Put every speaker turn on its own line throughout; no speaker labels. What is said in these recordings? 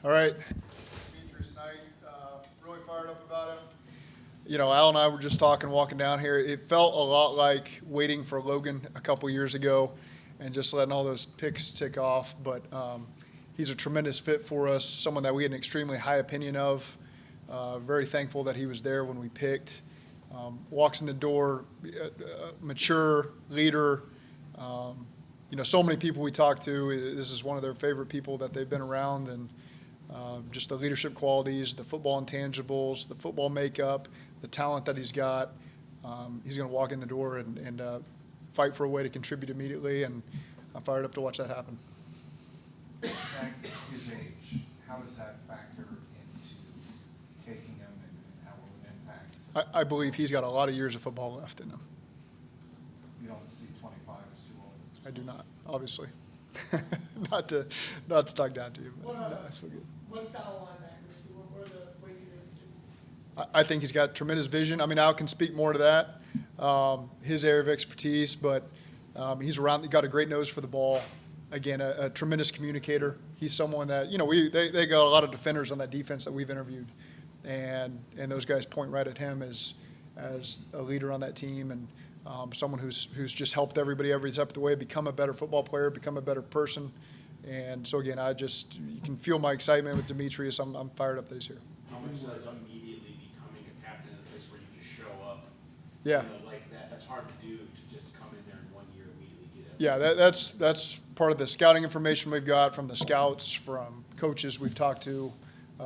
All right. Demetrius Knight, really fired up about him. You know, Al and I were just talking, walking down here. It felt a lot like waiting for Logan a couple years ago and just letting all those picks tick off. But he's a tremendous fit for us, someone that we had an extremely high opinion of. Very thankful that he was there when we picked. Walks in the door, mature leader. You know, so many people we talk to, this is one of their favorite people that they've been around, and just the leadership qualities, the football intangibles, the football makeup, the talent that he's got. He's going to walk in the door and fight for a way to contribute immediately, and I'm fired up to watch that happen.
At his age, how does that factor into taking him and how will it impact?
I believe he's got a lot of years of football left in him.
You don't see 25 as too old?
I do not, obviously. not to talk down to you. But
What style linebacker is he? What are the ways he really contributes?
I think he's got tremendous vision. I mean, Al can speak more to that, his area of expertise, but he's got a great nose for the ball. Again, a tremendous communicator. He's someone that, you know, they got a lot of defenders on that defense that we've interviewed, and those guys point right at him as a leader on that team, and someone who's just helped everybody every step of the way become a better football player, become a better person. And so again, you can feel my excitement with Demetrius. I'm fired up that he's here.
How much does immediately becoming a captain in a place where you just show up,
Yeah.
you know, like that? That's hard to do, to just come in there in 1 year immediately get it.
Yeah, that's part of the scouting information we've got from the scouts, from coaches we've talked to,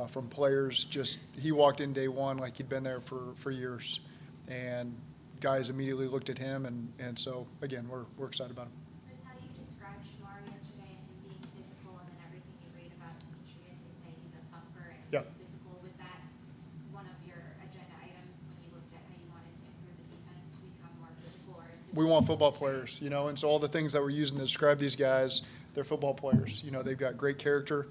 from players. Just he walked in day one like he'd been there for years, and guys immediately looked at him, and so again, we're excited about him.
With how you described Shamar yesterday and him being physical, and then everything you read about Demetrius, they say he's a thumper and
Yeah.
he's physical. Was that one of your agenda items when you looked at how you wanted to improve the defense to become more physical? Or is it
We want football players, you know, and so all the things that we're using to describe these guys, they're football players. You know, they've got great character,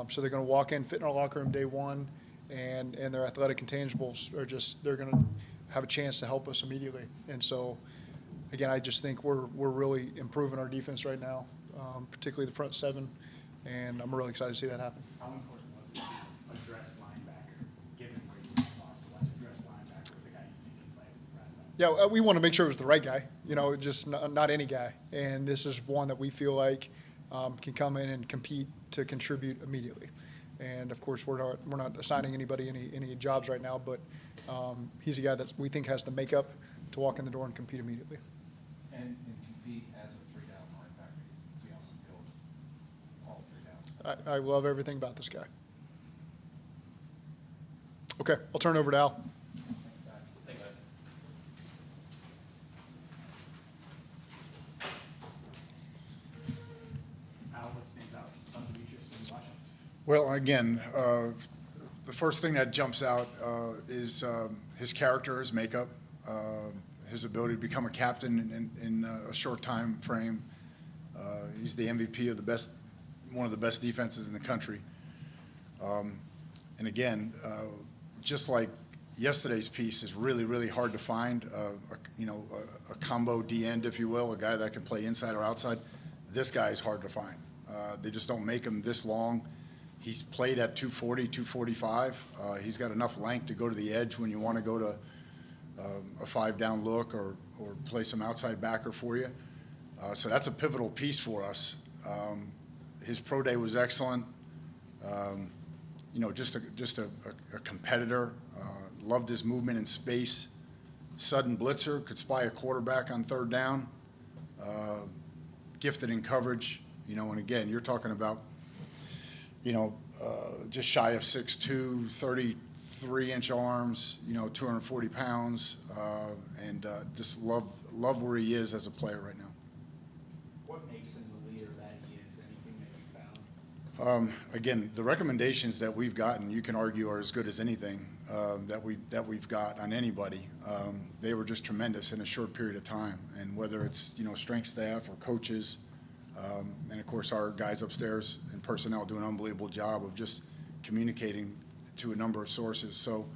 so they're going to walk in, fit in our locker room day one, and their athletic intangibles are they're going to have a chance to help us immediately. And so, again, I just think we're really improving our defense right now, particularly the front seven, and I'm really excited to see that happen.
How important was it to address linebacker, given where you lost? Let's address linebacker with the guy you think can play right now?
Yeah, we want to make sure it was the right guy, you know, just not any guy. And this is one that we feel like can come in and compete to contribute immediately. And of course, we're not assigning anybody any jobs right now, but he's a guy that we think has the makeup to walk in the door and compete immediately.
And compete as a three-down linebacker to be on the field all three downs.
I love everything about this guy. Okay, I'll turn it over to Al.
Thanks, Zach.
Thanks.
Al, what stands out on Demetrius when you watch him?
Well, again, the first thing that jumps out is his character, his makeup, his ability to become a captain in a short time frame. He's the MVP of one of the best defenses in the country. And again, just like yesterday's piece is really, really hard to find, a combo D end, if you will, a guy that can play inside or outside. This guy is hard to find. They just don't make him this long. He's played at 240, 245. He's got enough length to go to the edge when you want to go to a five-down look or play some outside backer for you. So that's a pivotal piece for us. His pro day was excellent. Just a competitor. Loved his movement in space. Sudden blitzer, could spy a quarterback on third down. Gifted in coverage. And again, you're talking about just shy of 6'2", 33-inch arms, 240 pounds, and just love where he is as a player right now.
What makes him the leader that he is? Anything that you found?
Again, the recommendations that we've gotten, you can argue, are as good as anything that we've got on anybody. They were just tremendous in a short period of time, and whether it's strength staff or coaches, and of course our guys upstairs and personnel do an unbelievable job of just communicating to a number of sources. So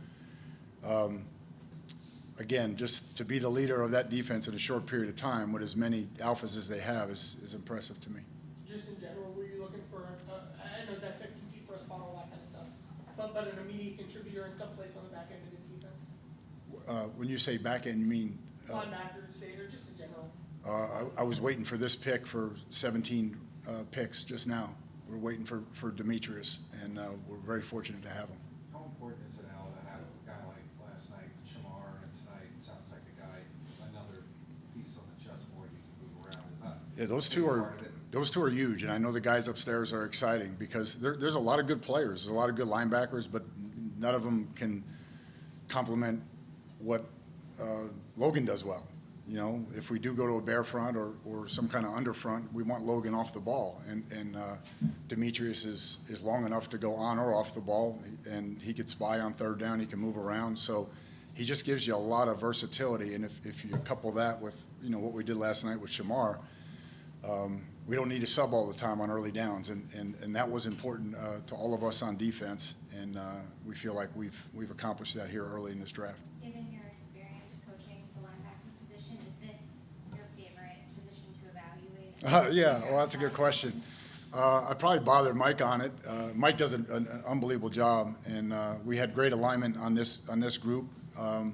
again, just to be the leader of that defense in a short period of time with as many alphas as they have is impressive to me.
Just in general, were you looking for, I know Zach said compete for a spot on that but an immediate contributor in some place on the back end of this defense?
When you say back end, you mean?
Linebacker, say, or just in general?
I was waiting for this pick for 17 picks just now. We're waiting for Demetrius, and we're very fortunate to have him.
How important is it, Al, to have a guy like last night, Shamar, and tonight, sounds like a guy, another piece on the chessboard you can move around? Is that?
Yeah,
a big part of it?
those two are huge, and I know the guys upstairs are exciting because there's a lot of good players. There's a lot of good linebackers, but none of them can complement what Logan does well. You know, if we do go to a bare front or some kind of under front, we want Logan off the ball. And Demetrius is long enough to go on or off the ball, and he could spy on third down. He can move around. So he just gives you a lot of versatility. And if you couple that with, you know, what we did last night with Shamar, we don't need to sub all the time on early downs. And that was important to all of us on defense. And we feel like we've accomplished that here early in this draft.
Given your experience coaching the linebacking position, is this your favorite position to evaluate?
Yeah, well, that's a good question. I probably bothered Mike on it. Mike does an unbelievable job, and we had great alignment on this group. But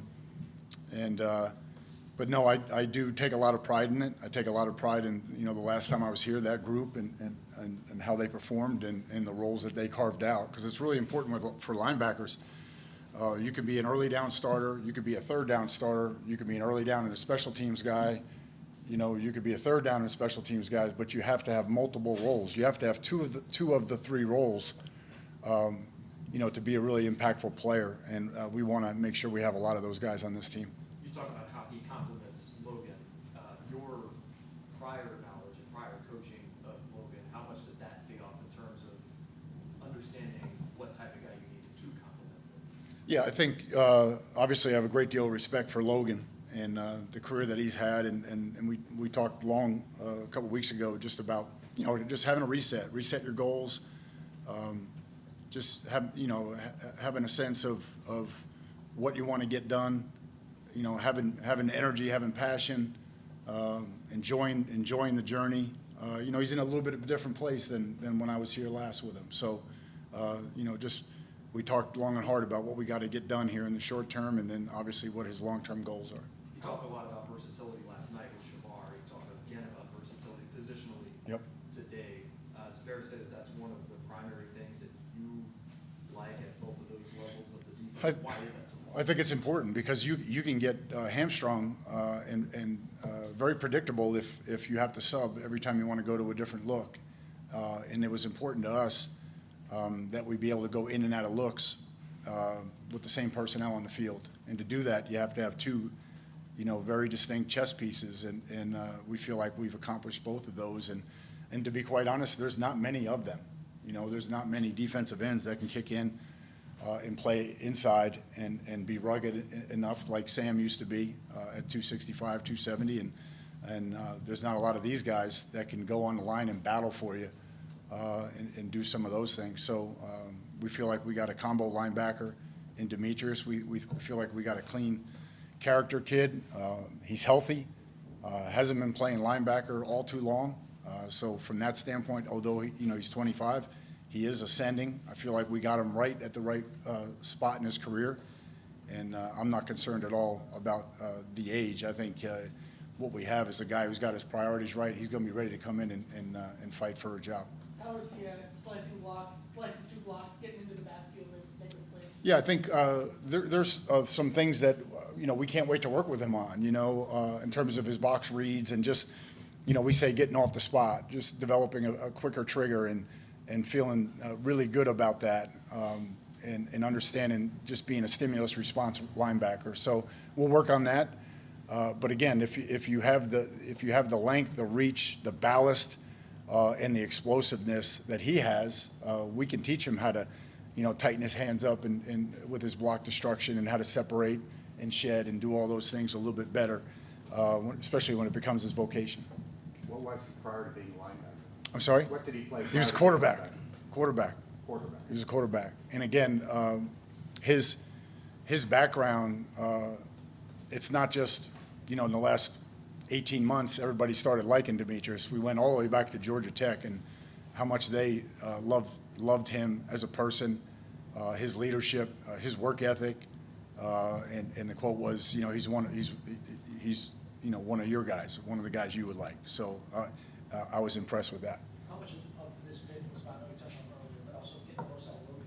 no, I do take a lot of pride in it. I take a lot of pride in, you know, the last time I was here, that group and how they performed and the roles that they carved out, because it's really important for linebackers. You could be an early down starter, you could be a third down starter, you could be an early down and a special teams guy. You know, you could be a third down and special teams guys, but you have to have multiple roles. You have to have two of the three roles, you know, to be a really impactful player. And we want to make sure we have a lot of those guys on this team.
You talk about how he complements Logan. Your prior knowledge and prior coaching of Logan, how much did that pay off in terms of understanding what type of guy you needed to complement him?
Yeah, I think obviously I have a great deal of respect for Logan and the career that he's had, and we talked long a couple weeks ago just about, you know, just having a reset your goals, just having a sense of what you want to get done, you know, having energy, having passion, enjoying the journey. You know, he's in a little bit of a different place than when I was here last with him. So, you know, just we talked long and hard about what we got to get done here in the short term, and then obviously what his long-term goals are.
You talked a lot about versatility last night with Shamar. You talked again about versatility positionally today. Is it fair to say that that's one of the primary things that you like at both of those levels of the defense? Why is that so important?
I think it's important because you can get hamstrung and very predictable if you have to sub every time you want to go to a different look. And it was important to us that we be able to go in and out of looks with the same personnel on the field. And to do that, you have to have two, you know, very distinct chess pieces. And we feel like we've accomplished both of those. And to be quite honest, there's not many of them. You know, there's not many defensive ends that can kick in and play inside and be rugged enough like Sam used to be at 265, 270. And there's not a lot of these guys that can go on the line and battle for you and do some of those things. So we feel like we got a combo linebacker in Demetrius. We feel like we got a clean character kid. He's healthy, hasn't been playing linebacker all too long. So from that standpoint, although he's 25, he is ascending. I feel like we got him right at the right spot in his career, and I'm not concerned at all about the age. I think what we have is a guy who's got his priorities right. He's going to be ready to come in and fight for a job.
How is he at slicing two blocks, getting into the backfield and making plays?
Yeah, I think there's some things that, we can't wait to work with him on, in terms of his box reads and just, we say getting off the spot, just developing a quicker trigger and feeling really good about that and understanding just being a stimulus response linebacker. So we'll work on that. But again, if you have the length, the reach, the ballast, and the explosiveness that he has, we can teach him how to, tighten his hands up and with his block destruction and how to separate and shed and do all those things a little bit better, especially when it becomes his vocation.
What was he prior to being linebacker?
I'm sorry?
What did he play?
He was a
prior to being
quarterback.
linebacker?
Quarterback.
Quarterback.
He was a quarterback. And again, his background, it's not just, in the last 18 months, everybody started liking Demetrius. We went all the way back to Georgia Tech and how much they loved him as a person, his leadership, his work ethic, and the quote was, he's one of your guys, one of the guys you would like. So I was impressed with that.
How much of this bid was about, I know you touched on it earlier, but also getting Marcel Logan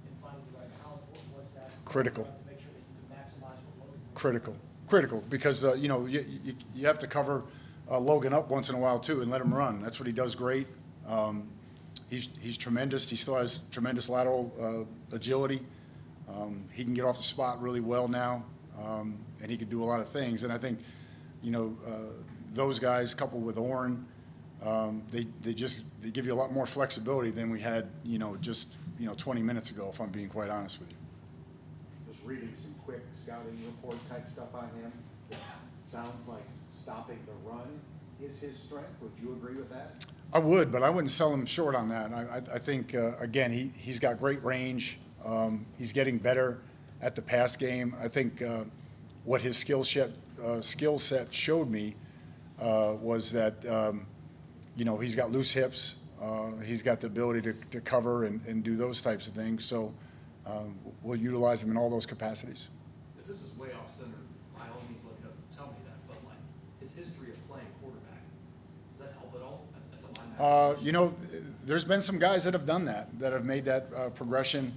and finding the right, how important was that?
Critical.
To make sure that you can maximize what Logan brings?
Critical, because you have to cover Logan up once in a while too and let him run. That's what he does great. He's tremendous. He still has tremendous lateral agility. He can get off the spot really well now, and he can do a lot of things. And I think, those guys coupled with Orrin, they give you a lot more flexibility than we had, just 20 minutes ago, if I'm being quite honest with you.
Just reading some quick scouting report type stuff on him. It sounds like stopping the run is his strength. Would you agree with that?
I would, but I wouldn't sell him short on that. I think, again, he's got great range. He's getting better at the pass game. I think what his skill set showed me was that, he's got loose hips. He's got the ability to cover and do those types of things. So we'll utilize him in all those capacities.
If this is way off center, by all means, let me tell me that, but like, his history of playing quarterback, does that help at all at the linebacker position?
There's been some guys that have done that have made that progression.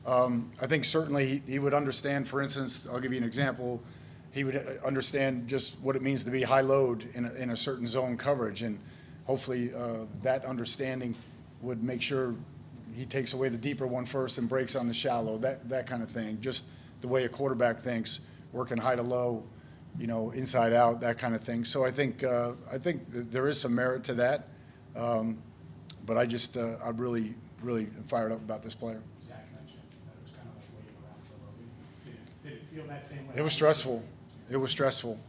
I think certainly he would understand, for instance, I'll give you an example, he would understand just what it means to be high load in a certain zone coverage, and hopefully that understanding would make sure he takes away the deeper one first and breaks on the shallow, that kind of thing. Just the way a quarterback thinks, working high to low, inside out, that kind of thing. So I think that there is some merit to that, but I'm really fired up about this player.
Zac mentioned that it was kind of like waiting around for Logan. Did it feel that same way?
It was stressful.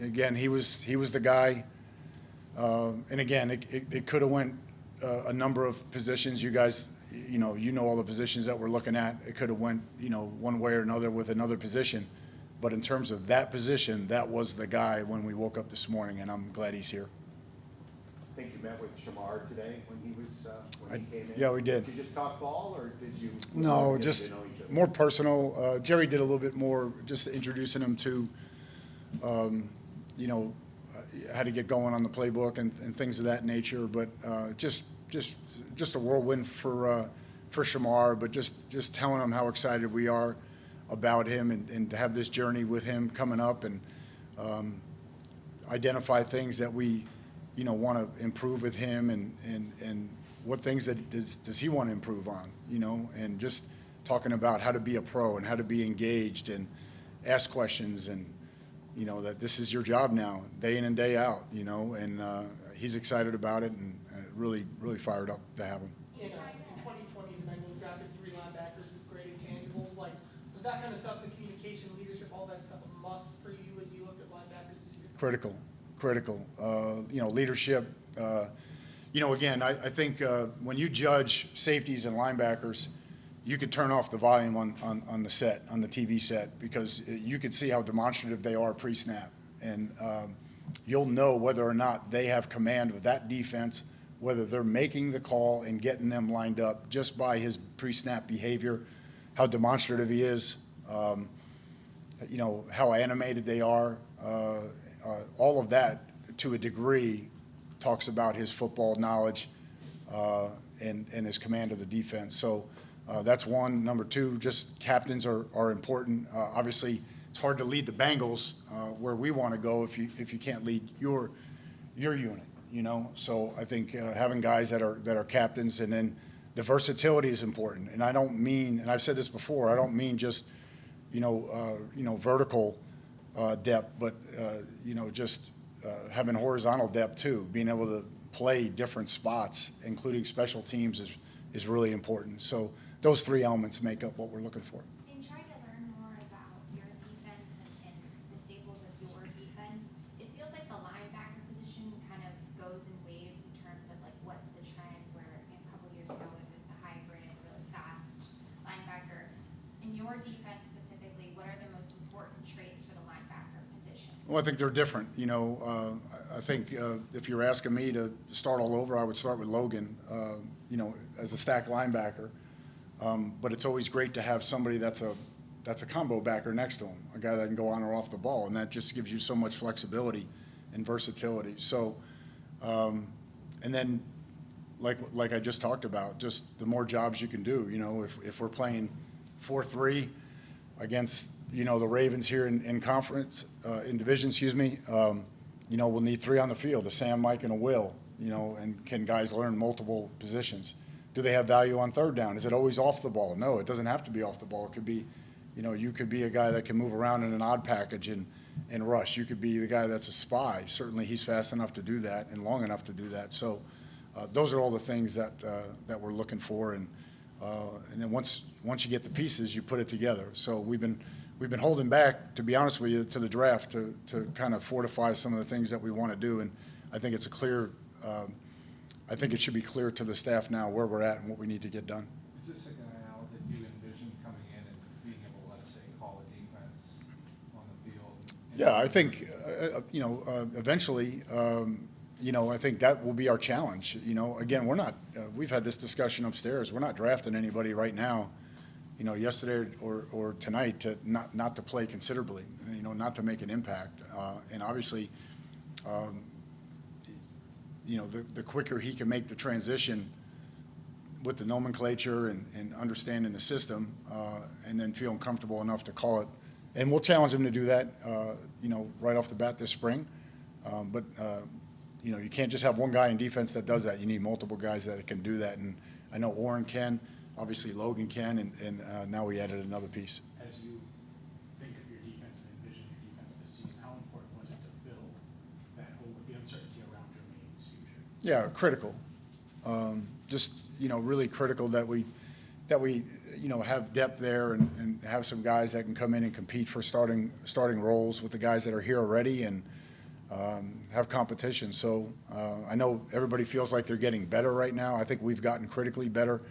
Again, he was the guy. And again, it could have went a number of positions. You guys, all the positions that we're looking at. It could have went, one way or another with another position. But in terms of that position, that was the guy when we woke up this morning, and I'm glad he's here.
I think you met with Shamar today when he came in.
Yeah, we did.
Did you just talk ball, or did you?
No,
get
just
to know each other?
more personal. Jerry did a little bit more, just introducing him to, how to get going on the playbook and things of that nature. But just a whirlwind for Shamar. But just telling him how excited we are about him and to have this journey with him coming up and identify things that we, want to improve with him and what things that does he want to improve on, and just talking about how to be a pro and how to be engaged and ask questions and, that this is your job now, day in and day out, and he's excited about it and really fired up to have him.
In 2020, the Bengals drafted 3 linebackers with great intangibles. Like, was that kind of stuff, the communication, leadership, all that stuff, a must for you as you looked at linebackers this year?
Critical. Leadership. Again, I think when you judge safeties and linebackers, you could turn off the volume on the set, on the TV set, because you could see how demonstrative they are pre-snap. And you'll know whether or not they have command of that defense, whether they're making the call and getting them lined up just by his pre-snap behavior, how demonstrative he is, how animated they are. All of that, to a degree, talks about his football knowledge and his command of the defense. So that's one. Number two, just captains are important. Obviously, it's hard to lead the Bengals where we want to go if you can't lead your unit. So I think having guys that are captains, and then the versatility is important. And I don't mean, and I've said this before, I don't mean just vertical depth, but just having horizontal depth too. Being able to play different spots, including special teams, is really important. So those 3 elements make up what we're looking for.
In trying to learn more about your defense and the staples of your defense, it feels like the linebacker position kind of goes in waves in terms of like what's the trend, where a couple years ago it was the hybrid, really fast linebacker. In your defense specifically, what are the most important traits for the linebacker position?
Well, I think they're different. I think if you're asking me to start all over, I would start with Logan, as a stack linebacker. But it's always great to have somebody that's a combo backer next to him, a guy that can go on or off the ball, and that just gives you so much flexibility and versatility. So, and then, like I just talked about, just the more jobs you can do. You know, if we're playing 4-3 against, you know, the Ravens here in conference, in division, excuse me, you know, we'll need 3 on the field, a Sam, Mike, and a Will, you know, and can guys learn multiple positions? Do they have value on third down? Is it always off the ball? No, it doesn't have to be off the ball. It could be, you know, you could be a guy that can move around in an odd package and rush. You could be the guy that's a spy. Certainly he's fast enough to do that and long enough to do that. So those are all the things that we're looking for. And then once you get the pieces, you put it together. So we've been holding back, to be honest with you, to the draft to kind of fortify some of the things that we want to do. And I think it's a clear, I think it should be clear to the staff now where we're at and what we need to get done.
Is this a guy now that you envision coming in and being able to, let's say, call a defense on the field?
Yeah, I think, you know, eventually, you know, I think that will be our challenge. You know, again, we're not, we've had this discussion upstairs. We're not drafting anybody right now, you know, yesterday or tonight to not to play considerably, you know, not to make an impact. And obviously, you know, the quicker he can make the transition with the nomenclature and understanding the system, and then feeling comfortable enough to call it. And we'll challenge him to do that, you know, right off the bat this spring. But you know, you can't just have one guy in defense that does that. You need multiple guys that can do that. And I know Orrin can, obviously Logan can, and now we added another piece.
As you think of your defense and envision your defense this season, how important was it to fill that hole with the uncertainty around Jermaine's future?
Yeah, critical. Just, you know, really critical that we you know, have depth there and have some guys that can come in and compete for starting roles with the guys that are here already and have competition. So I know everybody feels like they're getting better right now. I think we've gotten critically better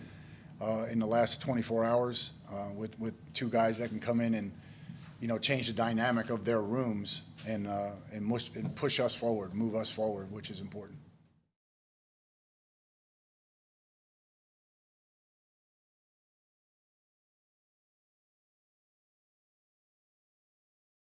in the last 24 hours with 2 guys that can come in and, you know, change the dynamic of their rooms and push us forward, move us forward, which is important.